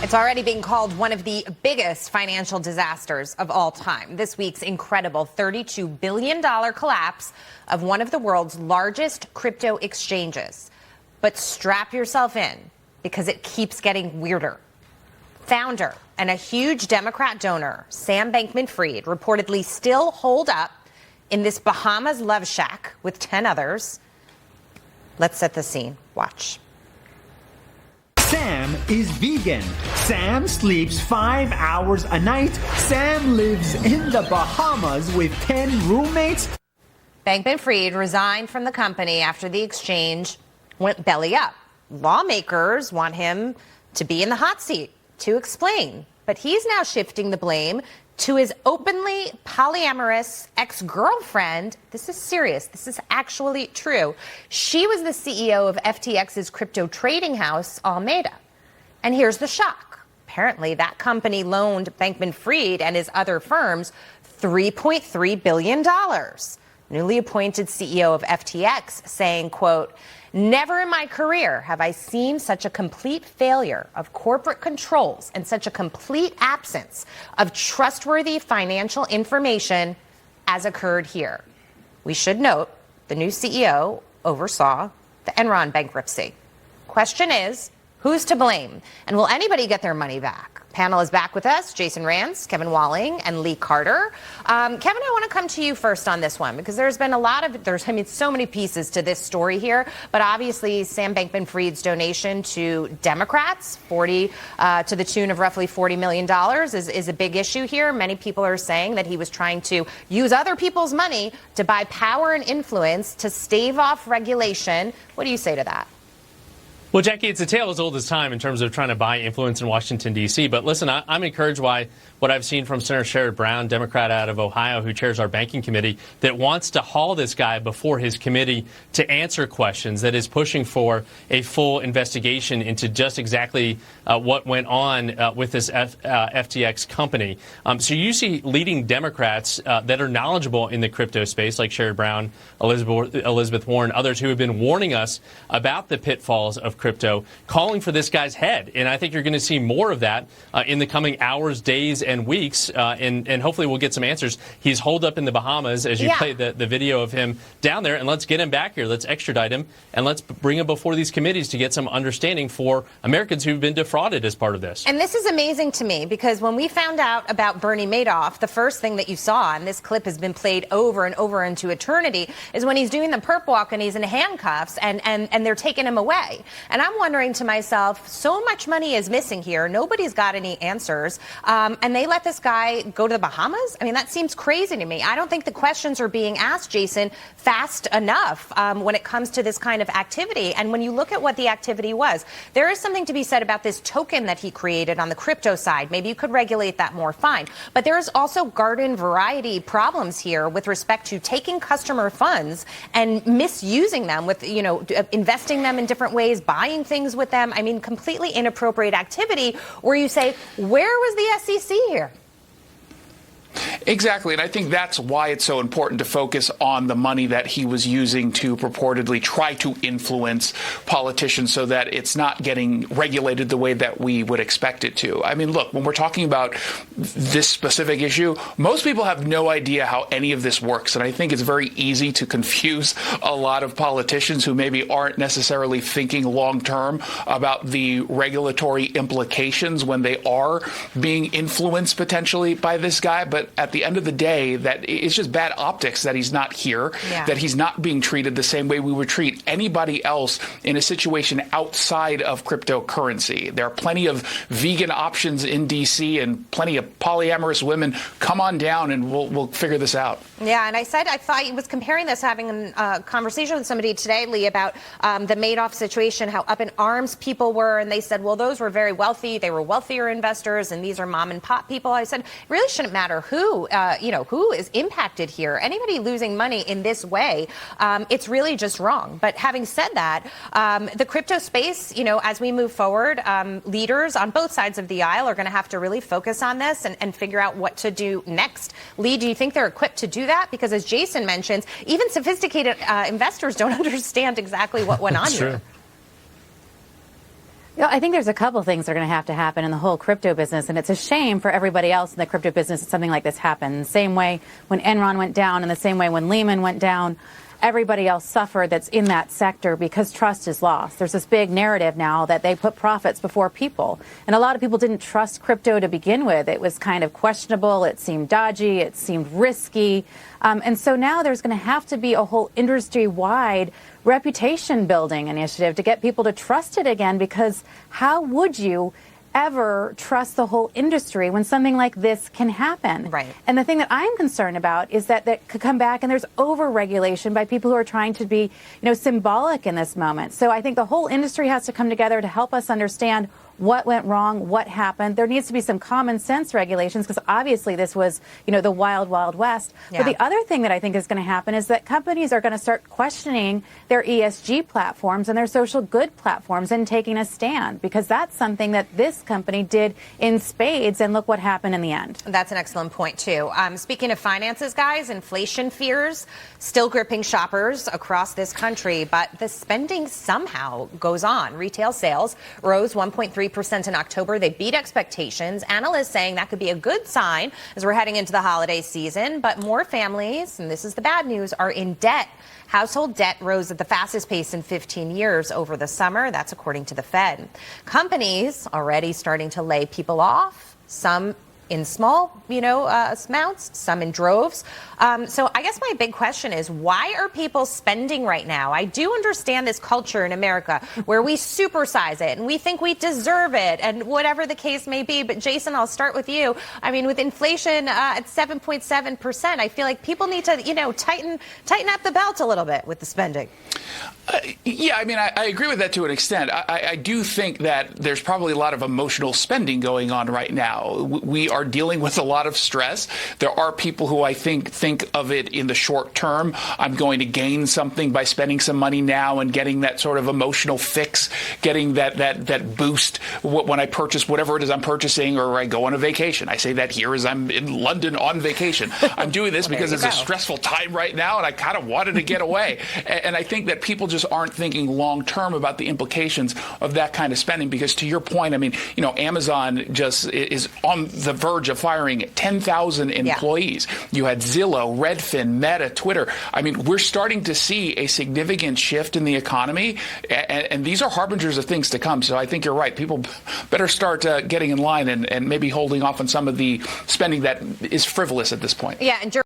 It's already being called one of the biggest financial disasters of all time. This week's incredible $32 billion collapse of one of the world's largest crypto exchanges. But strap yourself in, because it keeps getting weirder. Founder and a huge Democrat donor, Sam Bankman-Fried, reportedly still holed up in this Bahamas love shack with 10 others. Let's set the scene. Watch. Sam is vegan. Sam sleeps 5 hours a night. Sam lives in the Bahamas with 10 roommates. Bankman-Fried resigned from the company after the exchange went belly up. Lawmakers want him to be in the hot seat to explain. But he's now shifting the blame to his openly polyamorous ex-girlfriend. This is serious. This is actually true. She was the CEO of FTX's crypto trading house, Alameda. And here's the shock. Apparently, that company loaned Bankman-Fried and his other firms $3.3 billion. Newly appointed CEO of FTX saying, quote, "Never in my career have I seen such a complete failure of corporate controls and such a complete absence of trustworthy financial information as occurred here." We should note the new CEO oversaw the Enron bankruptcy. Question is, who's to blame? And will anybody get their money back? Panel is back with us. Jason Rantz, Kevin Walling, and Lee Carter. Kevin, I want to come to you first on this one, because there's been a lot of, so many pieces to this story here. But obviously, Sam Bankman-Fried's donation to Democrats, to the tune of roughly $40 million, is a big issue here. Many people are saying that he was trying to use other people's money to buy power and influence to stave off regulation. What do you say to that? Well, Jackie, it's a tale as old as time in terms of trying to buy influence in Washington, D.C. But listen, I'm encouraged by what I've seen from Senator Sherrod Brown, Democrat out of Ohio, who chairs our banking committee, that wants to haul this guy before his committee to answer questions, that is pushing for a full investigation into just exactly what went on with this FTX company. So you see leading Democrats that are knowledgeable in the crypto space, like Sherrod Brown, Elizabeth Warren, others who have been warning us about the pitfalls of crypto, calling for this guy's head. And I think you're going to see more of that in the coming hours, days, and weeks, and hopefully we'll get some answers. He's holed up in the Bahamas, as you played the video of him down there, and let's get him back here. Let's extradite him, and let's bring him before these committees to get some understanding for Americans who've been defrauded as part of this. And this is amazing to me, because when we found out about Bernie Madoff, the first thing that you saw, and this clip has been played over and over into eternity, is when he's doing the perp walk and he's in handcuffs and they're taking him away. And I'm wondering to myself, so much money is missing here. Nobody's got any answers. And they let this guy go to the Bahamas? I mean, that seems crazy to me. I don't think the questions are being asked, Jason, fast enough when it comes to this kind of activity. And when you look at what the activity was, there is something to be said about this token that he created on the crypto side. Maybe you could regulate that more, fine. But there is also garden variety problems here with respect to taking customer funds and misusing them with, investing them in different ways, buying things with them. I mean, completely inappropriate activity where you say, where was the SEC here? Exactly, and I think that's why it's so important to focus on the money that he was using to purportedly try to influence politicians so that it's not getting regulated the way that we would expect it to. I mean, look, when we're talking about this specific issue, most people have no idea how any of this works, and I think it's very easy to confuse a lot of politicians who maybe aren't necessarily thinking long-term about the regulatory implications when they are being influenced potentially by this guy. But at the end of the day, that it's just bad optics that he's not here, that he's not being treated the same way we would treat anybody else in a situation outside of cryptocurrency. There are plenty of vegan options in D.C. and plenty of polyamorous women. Come on down and we'll figure this out. Yeah, and I thought he was comparing this, having a conversation with somebody today, Lee, about the Madoff situation, how up in arms people were, and they said, well, those were very wealthy. They were wealthier investors, and these are mom and pop people. I said, it really shouldn't matter who is impacted here. Anybody losing money in this way, it's really just wrong. But having said that, the crypto space, as we move forward, leaders on both sides of the aisle are going to have to really focus on this and figure out what to do next. Lee, do you think they're equipped to do that? Because as Jason mentions, even sophisticated investors don't understand exactly what went on here. I think there's a couple things that are going to happen in the whole crypto business, and it's a shame for everybody else in the crypto business that something like this happened. The same way when Enron went down, and the same way when Lehman went down, everybody else suffered that's in that sector because trust is lost. There's this big narrative now that they put profits before people, and a lot of people didn't trust crypto to begin with. It was kind of questionable. It seemed dodgy. It seemed risky. And so now there's going to have to be a whole industry-wide reputation building initiative to get people to trust it again, because how would you ever trust the whole industry when something like this can happen? Right. And the thing that I'm concerned about is that could come back and there's over-regulation by people who are trying to be, symbolic in this moment. So I think the whole industry has to come together to help us understand what went wrong, what happened. There needs to be some common sense regulations, because obviously this was, the wild, wild west. Yeah. But the other thing that I think is going to happen is that companies are going to start questioning their ESG platforms and their social good platforms and taking a stand, because that's something that this company did in spades, and look what happened in the end. That's an excellent point, too. Speaking of finances, guys, inflation fears still gripping shoppers across this country, but the spending somehow goes on. Retail sales rose 1.3% in October. They beat expectations. Analysts saying that could be a good sign as we're heading into the holiday season, but more families, and this is the bad news, are in debt. Household debt rose at the fastest pace in 15 years over the summer. That's according to the Fed. Companies already starting to lay people off, some in small, amounts, some in droves. So I guess my big question is, why are people spending right now? I do understand this culture in America where we supersize it and we think we deserve it and whatever the case may be. But Jason, I'll start with you. I mean, with inflation at 7.7%, I feel like people need to, tighten up the belt a little bit with the spending. I agree with that to an extent. I do think that there's probably a lot of emotional spending going on right now. We are dealing with a lot of stress. There are people who I think of it in the short term. I'm going to gain something by spending some money now and getting that sort of emotional fix, getting that boost when I purchase whatever it is I'm purchasing, or I go on a vacation. I say that here as I'm in London on vacation. I'm doing this because it's a stressful time right now, and I kind of wanted to get away. And I think that people just aren't thinking long term about the implications of that kind of spending, because to your point, Amazon just is on the verge of firing 10,000 employees. Yeah. You had Zillow, Redfin, Meta, Twitter. We're starting to see a significant shift in the economy, and these are harbingers of things to come. So I think you're right. People better start getting in line and maybe holding off on some of the spending that is frivolous at this point. Yeah, and